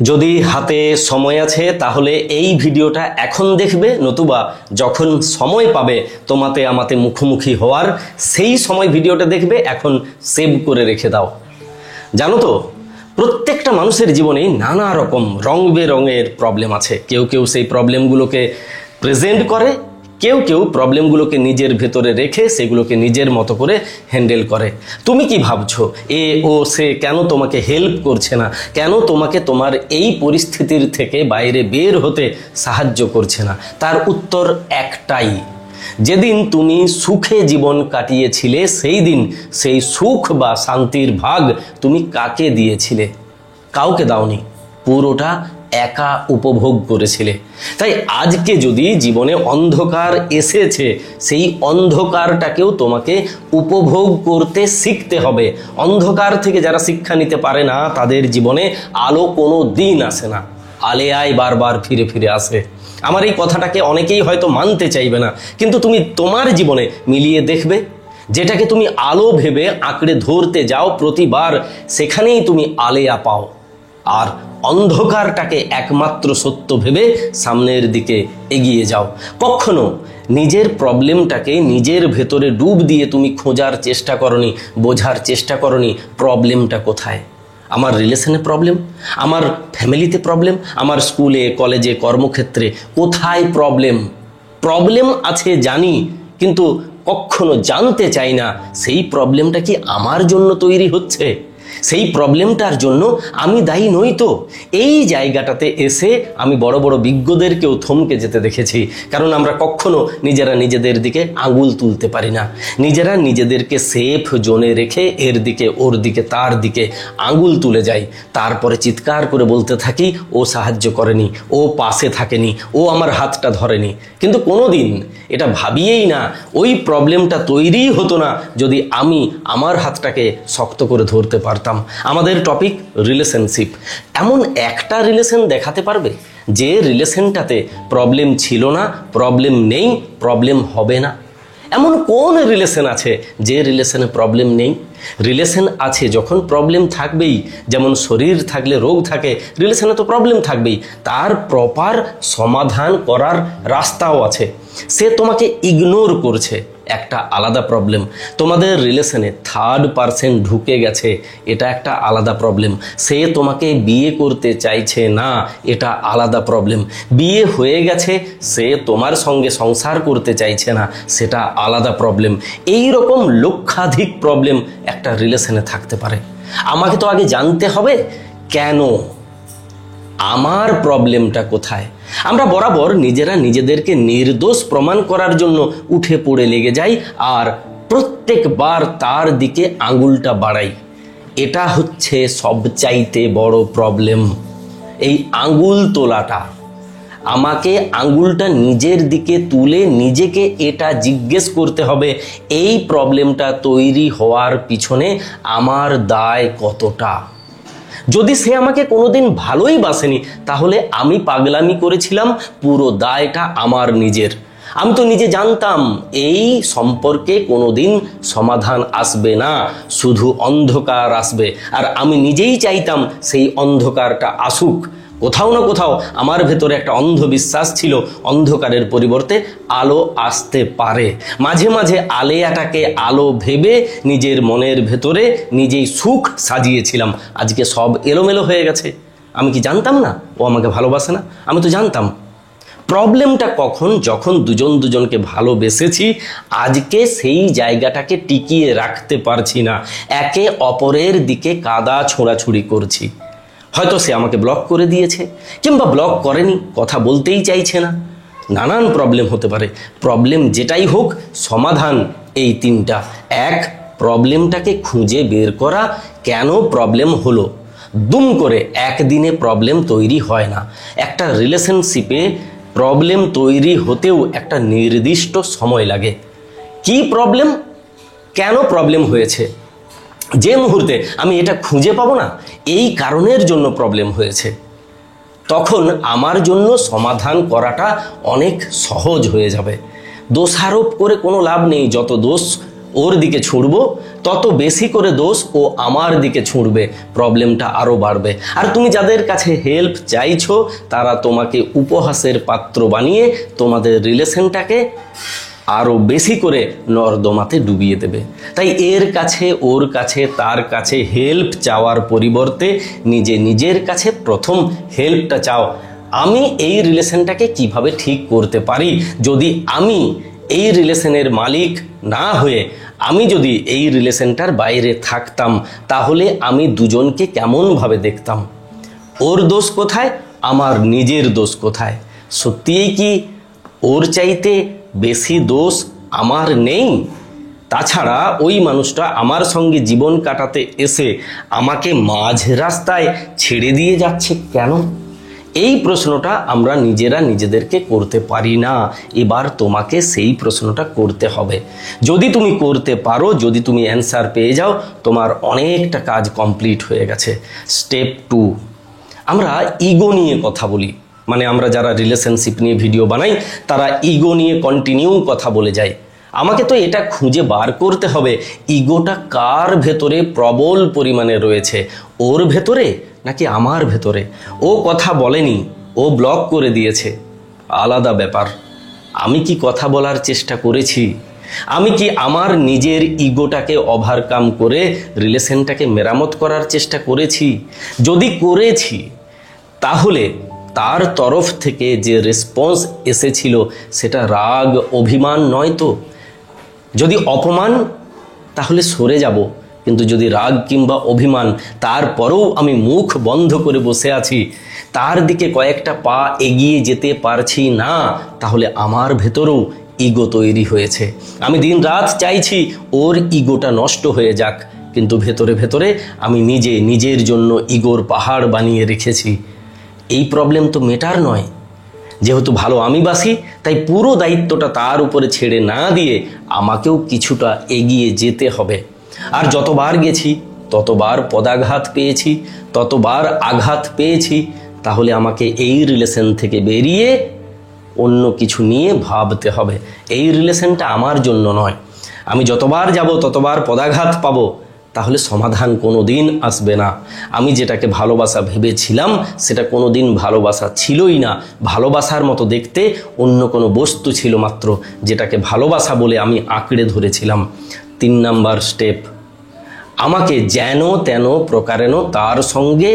যদি হাতে সময় আছে তাহলে এই ভিডিওটা এখন দেখবে, নতুবা যখন সময় পাবে তোমাতে আমাতে মুখোমুখি হওয়ার সেই সময় ভিডিওটা দেখবে। এখন সেভ করে রেখে দাও। জানো তো, প্রত্যেকটা মানুষের জীবনেই নানা রকম রং বেরঙের প্রবলেম আছে। কেউ কেউ সেই প্রবলেমগুলোকে প্রেজেন্ট করে, কেউ কেউ প্রবলেমগুলোকে নিজের ভেতরে রেখে সেগুলোকে নিজের মতো করে হ্যান্ডেল করে। তুমি কি ভাবছো এ ও সে কেন তোমাকে হেল্প করছে না, কেন তোমাকে তোমার এই পরিস্থিতির থেকে বাইরে বের হতে সাহায্য করছে না? তার উত্তর একটাই, যেদিন তুমি সুখে জীবন কাটিয়েছিলে সেই দিন সেই সুখ বা শান্তির ভাগ তুমি কাকে দিয়েছিলে? কাউকে দাওনি, পুরোটা একা উপভোগ করেছিলে। তাই আজকে যদি জীবনে অন্ধকার এসেছে, সেই অন্ধকারটাকেও তোমাকে উপভোগ করতে শিখতে হবে। অন্ধকার থেকে যারা শিক্ষা নিতে পারে না তাদের জীবনে আলো কোনো দিন আসে না, আলেয়ায় বারবার ফিরে ফিরে আসে। আমার এই কথাটাকে অনেকেই হয়তো মানতে চাইবে না, কিন্তু তুমি তোমার জীবনে মিলিয়ে দেখবে, যেটাকে তুমি আলো ভেবে আঁকড়ে ধরতে যাও প্রতিবার সেখানেই তুমি আলেয়া পাও। আর অন্ধকারটাকে একমাত্র সত্য ভেবে সামনের দিকে এগিয়ে যাও। কখনো নিজের প্রবলেমটাকে নিজের ভেতরে ডুব দিয়ে তুমি খোঁজার চেষ্টা করনি, বোঝার চেষ্টা করনি প্রবলেমটা কোথায়। আমার রিলেশনে প্রবলেম, আমার ফ্যামিলিতে প্রবলেম, আমার স্কুলে কলেজে কর্মক্ষেত্রে কোথায় প্রবলেম আছে জানি, কিন্তু কখনো জানতে চাই না সেই প্রবলেমটা কি আমার জন্য তৈরি হচ্ছে, সেই প্রবলেমটার জন্য আমি দায়ী নই তো। এই জায়গাটাতে এসে আমি বড় বড় বিজ্ঞদেরকেও থমকে যেতে দেখেছি, কারণ আমরা কখনো নিজেরা নিজেদের দিকে আঙুল তুলতে পারি না। নিজেরা নিজেদেরকে সেফ জোনে রেখে এর দিকে ওর দিকে তার দিকে আঙুল তুলে যাই, তারপরে চিৎকার করে বলতে থাকি ও সাহায্য করেনি, ও পাশে থাকেনি, ও আমার হাতটা ধরেনি। কিন্তু কোনো দিন এটা ভাবিয়েই না ওই প্রবলেমটা তৈরিই হতো না যদি আমি আমার হাতটাকে শক্ত করে ধরতে পারতাম। আমাদের টপিক রিলেশনশিপ। এমন একটা রিলেশন দেখাতে পারবে যে রিলেশনটাতে প্রবলেম ছিল না, প্রবলেম নেই, প্রবলেম হবে না? এমন কোন রিলেশন আছে যে রিলেশনে প্রবলেম নেই? রিলেশন আছে যখন প্রবলেম থাকবেই। যেমন শরীর থাকলে রোগ থাকে, রিলেশনে তো প্রবলেম থাকবেই। তার প্রপার সমাধান করার রাস্তাও আছে। সে তোমাকে ইগনোর করছে, একটা আলাদা প্রবলেম। তোমাদের রিলেশনে থার্ড পারসন ঢুকে গেছে, এটা একটা আলাদা প্রবলেম। সে তোমাকে বিয়ে করতে চাইছে না, এটা আলাদা প্রবলেম। বিয়ে হয়ে গেছে, সে তোমার সঙ্গে সংসার করতে চাইছে না, সেটা আলাদা প্রবলেম। এই রকম লক্ষাধিক প্রবলেম একটা রিলেশনে থাকতে পারে। আমাকে তো আগে জানতে হবে কেন, আমার প্রবলেমটা কোথায়। আমরা বরাবর নিজেরা নিজেদেরকে নির্দোষ প্রমাণ করার জন্য উঠে পড়ে লেগে যাই আর প্রত্যেকবার তার দিকে আঙুলটা বাড়াই। এটা হচ্ছে সবচাইতে বড় প্রবলেম, এই আঙুল তোলাটা। আমাকে আঙুলটা নিজের দিকে তুলে নিজেকে এটা জিজ্ঞেস করতে হবে, এই প্রবলেমটা তৈরি হওয়ার পিছনে আমার দায় কতটা। যদি সে আমাকে কোনোদিন ভালোই বাসেনি, তাহলে আমি পাগলামি করেছিলাম, পুরো দায়টা আমার নিজের। আমি তো নিজে জানতাম এই সম্পর্কে কোনোদিন সমাধান আসবে না, শুধু অন্ধকার আসবে। আর আমি নিজেই চাইতাম সেই অন্ধকারটা আসুক। কোথাও না কোথাও আমার ভেতরে একটা অন্ধবিশ্বাস ছিল, অন্ধকারের পরিবর্তে আলো আসতে পারে। মাঝে মাঝে আলেয়াটাকে আলো ভেবে নিজের মনের ভেতরে নিজেই সুখ সাজিয়েছিলাম। আজকে সব এলোমেলো হয়ে গেছে। আমি কি জানতাম না ও আমাকে ভালোবাসে না? আমি তো জানতাম। প্রবলেমটা কখন? যখন দুজন দুজনকে ভালোবেসেছি, আজকে সেই জায়গাটাকে টিকিয়ে রাখতে পারছি না, একে অপরের দিকে কাদা ছোঁড়াছুড়ি করছি। হয়তো সে আমাকে ব্লক করে দিয়েছে, কিংবা ব্লক করেনি, কথা বলতেই চাইছে না। নানান প্রবলেম হতে পারে। প্রবলেম যেটাই হোক, সমাধান এই তিনটা। এক, প্রবলেমটাকে খুঁজে বের করা, কেন প্রবলেম হলো। দুম করে একদিনে প্রবলেম তৈরি হয় না। একটা রিলেশনশিপে প্রবলেম তৈরি হতেও একটা নির্দিষ্ট সময় লাগে। কি প্রবলেম, কেন প্রবলেম হয়েছে, যে মুহূর্তে আমি এটা খুঁজে পাবো না এই কারণের জন্য প্রবলেম হয়েছে, তখন আমার জন্য সমাধান করাটা অনেক সহজ হয়ে যাবে। দোষারোপ করে কোনো লাভ নেই। যত দোষ ওর দিকে ছুড়বো, তত বেশি করে দোষ ও আমার দিকে ছুঁড়বে, প্রবলেমটা আরও বাড়বে। আর তুমি যাদের কাছে হেল্প চাইছো তারা তোমাকে উপহাসের পাত্র বানিয়ে তোমাদের রিলেশনটাকে আরও বেশি করে নর্দমাতে ডুবিয়ে দেবে। তাই এর কাছে, ওর কাছে, তার কাছে হেল্প চাওয়ার পরিবর্তে নিজের কাছে প্রথম হেল্পটা চাও। আমি এই রিলেশনটাকে কিভাবে ঠিক করতে পারি? যদি আমি এই রিলেশনের মালিক না হয়ে আমি যদি এই রিলেশনটার বাইরে থাকতাম, তাহলে আমি দুজনকে কেমনভাবে দেখতাম? ওর দোষ কোথায়, আমার নিজের দোষ কোথায়? সত্যিই কি ওর চাইতে বেশি দোষ আমার নেই? তাছাড়া ওই মানুষটা আমার সঙ্গে জীবন কাটাতে এসে আমাকে মাঝ রাস্তায় ছেড়ে দিয়ে যাচ্ছে কেন? এই প্রশ্নটা আমরা নিজেরা নিজেদেরকে করতে পারি না। এবার তোমাকে সেই প্রশ্নটা করতে হবে। যদি তুমি করতে পারো, যদি তুমি অ্যান্সার পেয়ে যাও, তোমার অনেকটা কাজ কমপ্লিট হয়ে গেছে। স্টেপ 2, আমরা ইগো নিয়ে কথা বলি। মানে আমরা যারা রিলেশনশিপ নিয়ে ভিডিও বানাই তারা ইগো নিয়ে কন্টিনিউ কথা বলে যায়। আমাকে তো এটা খুঁজে বার করতে হবে ইগোটা কার ভেতরে প্রবল পরিমাণে রয়েছে, ওর ভেতরে নাকি আমার ভেতরে। ও কথা বলেনি, ও ব্লক করে দিয়েছে, আলাদা ব্যাপার। আমি কি কথা বলার চেষ্টা করেছি? আমি কি আমার নিজের ইগোটাকে ওভারকাম করে রিলেশনটাকে মেরামত করার চেষ্টা করেছি? যদি করেছি তাহলে তার তরফ থেকে যে রেসপন্স এসেছিল সেটা রাগ অভিমান নয় তো? যদি অপমান, তাহলে সরে যাব। কিন্তু যদি রাগ কিংবা অভিমান, তারপরেও আমি মুখ বন্ধ করে বসে আছি, তার দিকে কয়েকটা পা এগিয়ে যেতে পারছি না, তাহলে আমার ভেতরেও ইগো তৈরি হয়েছে। আমি দিন রাত চাইছি ওর ইগোটা নষ্ট হয়ে যাক, কিন্তু ভেতরে ভেতরে আমি নিজের জন্য ইগোর পাহাড় বানিয়ে রেখেছি। এই প্রবলেম তো মেটার নয়। যেহেতু ভালো আমি বাসি, তাই পুরো দায়িত্বটা তার উপরে ছেড়ে না দিয়ে আমাকেও কিছুটা এগিয়ে যেতে হবে। আর যতবার গেছি ততবার পদাঘাত পেয়েছি, ততবার আঘাত পেয়েছি। তাহলে আমাকে এই রিলেশন থেকে বেরিয়ে অন্য কিছু নিয়ে ভাবতে হবে। এই রিলেশনটা আমার জন্য নয়। আমি যতবার যাব ততবার পদাঘাত পাবো, তাহলে সমাধান কোনো দিন আসবে না। আমি যেটাকে ভালোবাসা ভেবেছিলাম সেটা কোনো দিন ভালোবাসা ছিলই না। ভালোবাসার মতো দেখতে অন্য কোনো বস্তু ছিল মাত্র, যেটাকে ভালোবাসা বলে আমি আঁকড়ে ধরেছিলাম। 3 নাম্বার স্টেপ, আমাকে যেন তেন প্রকারেণ তার সঙ্গে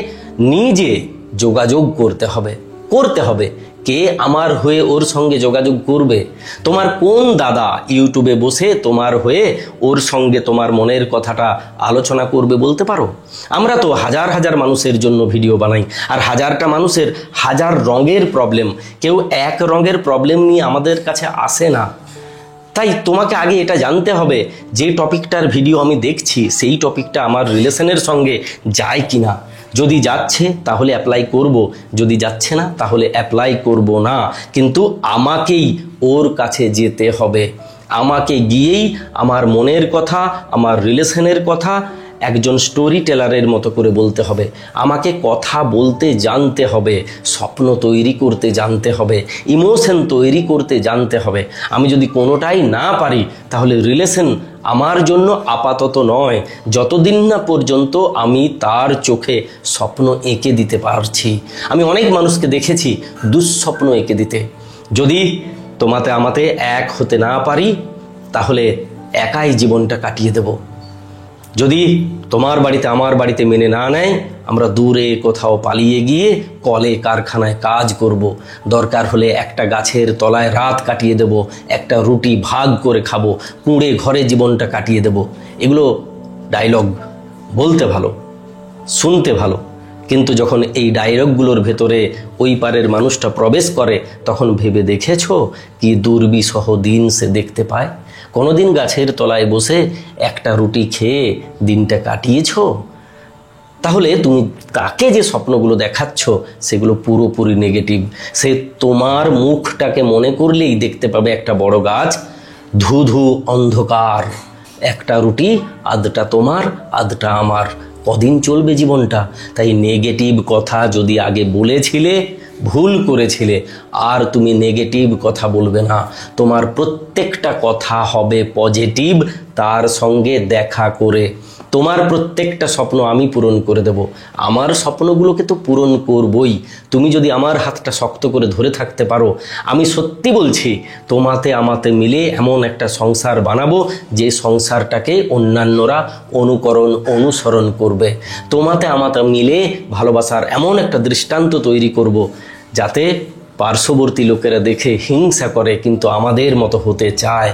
নিজে যোগাযোগ করতে হবে। কে আমার হয়ে ওর সঙ্গে যোগাযোগ করবে? তোমার কোন দাদা ইউটিউবে বসে তোমার হয়ে ওর সঙ্গে তোমার মনের কথাটা আলোচনা করবে বলতে পারো? আমরা তো হাজার হাজার মানুষের জন্য ভিডিও বানাই, আর হাজারটা মানুষের হাজার রঙের প্রবলেম। কেউ এক রঙের প্রবলেম নিয়ে আমাদের কাছে আসে না। তাই তোমাকে আগে এটা জানতে হবে যে টপিকটার ভিডিও আমি দেখছি সেই টপিকটা আমার রিলেশনের সঙ্গে যায় কিনা। যদি যাচ্ছে তাহলে অ্যাপ্লাই করব, যদি যাচ্ছে না তাহলে অ্যাপ্লাই করব না। কিন্তু আমাকেই ওর কাছে যেতে হবে। আমাকে গিয়েই আমার মনের কথা, আমার রিলেশনের কথা একজন স্টোরি টেলারের মতো করে বলতে হবে। আমাকে কথা বলতে জানতে হবে, স্বপ্ন তৈরি করতে জানতে হবে, ইমোশন তৈরি করতে জানতে হবে। আমি যদি কোনোটাই না পারি তাহলে রিলেশন আমার জন্য আপাতত নয়, যতদিন না পর্যন্ত আমি তার চোখে স্বপ্ন এঁকে দিতে পারছি। আমি অনেক মানুষকে দেখেছি দুঃস্বপ্ন এঁকে দিতে। যদি তোমাতে আমাতে এক হতে না পারি তাহলে একাই জীবনটা কাটিয়ে দেব। যদি তোমার বাড়িতে আমার বাড়িতে মেনে না নেয়, আমরা দূরে কোথাও পালিয়ে গিয়ে কলে কারখানায় কাজ করব। দরকার হলে একটা গাছের তলায় রাত কাটিয়ে দেব, একটা রুটি ভাগ করে খাবো, কুঁড়ে ঘরে জীবনটা কাটিয়ে দেব। এগুলো ডায়লগ বলতে ভালো, শুনতে ভালো, কিন্তু যখন এই ডায়লগগুলোর ভেতরে ওই পারের মানুষটা প্রবেশ করে তখন ভেবে দেখেছো কি দুর্বিষহ দিন সে দেখতে পায়? কোনোদিন গাছের তলায় বসে একটা রুটি খেয়ে দিনটা কাটিয়েছো? তাহলে তুমি তাকে যে স্বপ্নগুলো দেখাচ্ছ সেগুলো পুরোপুরি নেগেটিভ। সে তোমার মুখটাকে মনে করলেই দেখতে পাবে একটা বড় গাছ, ধুধু অন্ধকার, একটা রুটি, আধটা তোমার আধটা আমার, কদিন চলবে জীবনটা? তাই নেগেটিভ কথা যদি আগে বলেছিলে, ভুল করেছিলে, আর তুমি নেগেটিভ কথা বলবে না। তোমার প্রত্যেকটা কথা হবে পজিটিভ, তার সঙ্গে দেখা করে। তোমার প্রত্যেকটা স্বপ্ন আমি পূরণ করে দেব। আমার স্বপ্নগুলোকে তো পূরণ করবই। তুমি যদি আমার হাতটা শক্ত করে ধরে থাকতে পারো, আমি সত্যি বলছি, তোমাতে আমাতে মিলে এমন একটা সংসার বানাবো যে সংসারটাকে অন্যান্যরা অনুসরণ করবে। তোমাতে আমাতে মিলে ভালোবাসার এমন একটা দৃষ্টান্ত তৈরি করব, যাতে পার্শ্ববর্তী লোকেরা দেখে হিংসা করে কিন্তু আমাদের মতো হতে চায়।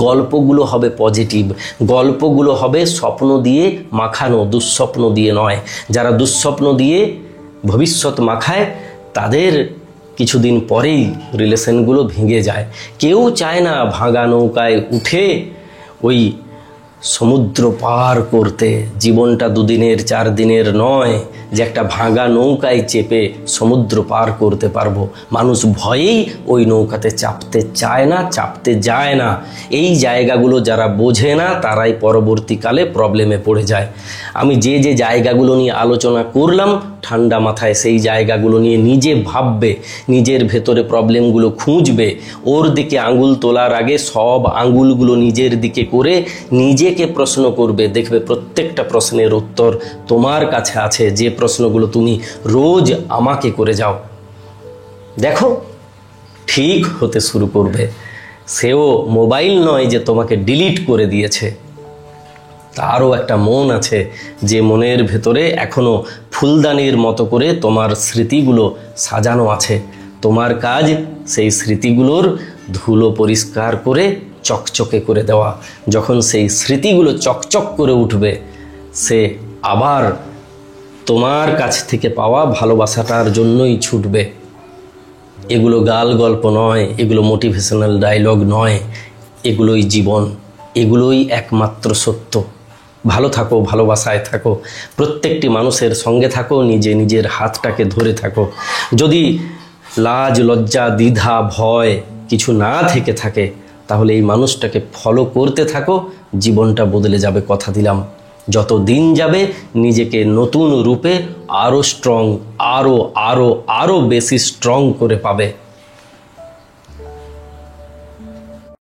গল্পগুলো হবে পজিটিভ, গল্পগুলো হবে স্বপ্ন দিয়ে মাখানো, দুঃস্বপ্ন দিয়ে নয়। যারা দুঃস্বপ্ন দিয়ে ভবিষ্যৎ মাখায় তাদের কিছুদিন পরেই রিলেশনগুলো ভেঙে যায়। কেউ চায় না ভাঙা নৌকায় উঠে ওই সমুদ্র পার করতে। জীবনটা 2 দিনের 4 দিনের নয় যে একটা ভাঙা নৌকায় চেপে সমুদ্র পার করতে পারবো। মানুষ ভয়েই ওই নৌকাতে চাপতে চায় না, চাপতে যায় না। এই জায়গাগুলো যারা বোঝে না তারাই পরবর্তীকালে প্রবলেমে পড়ে যায়। আমি যে যে জায়গাগুলো নিয়ে আলোচনা করলাম, ঠান্ডা মাথায় সেই জায়গাগুলো নিয়ে নিজে ভাববে, নিজের ভেতরে প্রবলেমগুলো খুঁজবে, ওর দিকে আঙুল তোলার আগে সব আঙুলগুলো নিজের দিকে করে নিজেকে প্রশ্ন করবে। দেখবে প্রত্যেকটা প্রশ্নের উত্তর তোমার কাছে আছে, যে প্রশ্নগুলো তুমি রোজ আমাকে করে যাও। দেখো ঠিক হতে শুরু করবে। সেও মোবাইল নয় যে তোমাকে ডিলিট করে দিয়েছে, তারও একটা মন আছে, যে মনের ভেতরে এখনো ফুলদানির মতো করে তোমার স্মৃতিগুলো সাজানো আছে। তোমার কাজ সেই স্মৃতিগুলোর ধুলো পরিষ্কার করে চকচকে করে দেওয়া। যখন সেই স্মৃতিগুলো চকচক করে উঠবে, সে আবার তোমার কাছ থেকে পাওয়া ভালোবাসাটার জন্যই ছুটবে। এগুলো গাল গল্প নয়, এগুলো মোটিভেশনাল ডায়লগ নয়, এগুলোই জীবন, এগুলোই একমাত্র সত্য। ভালো থাকো, ভালোবাসায় থাকো, প্রত্যেকটি মানুষের সঙ্গে থাকো, নিজের হাতটাকে ধরে থাকো। যদি লাজ লজ্জা দ্বিধা ভয় কিছু না থেকে থাকে, তাহলে এই মানুষটাকে ফলো করতে থাকো, জীবনটা বদলে যাবে, কথা দিলাম। যত দিন যাবে নিজেকে নতুন রূপে আরও স্ট্রং, আরও বেশি স্ট্রং করে পাবে।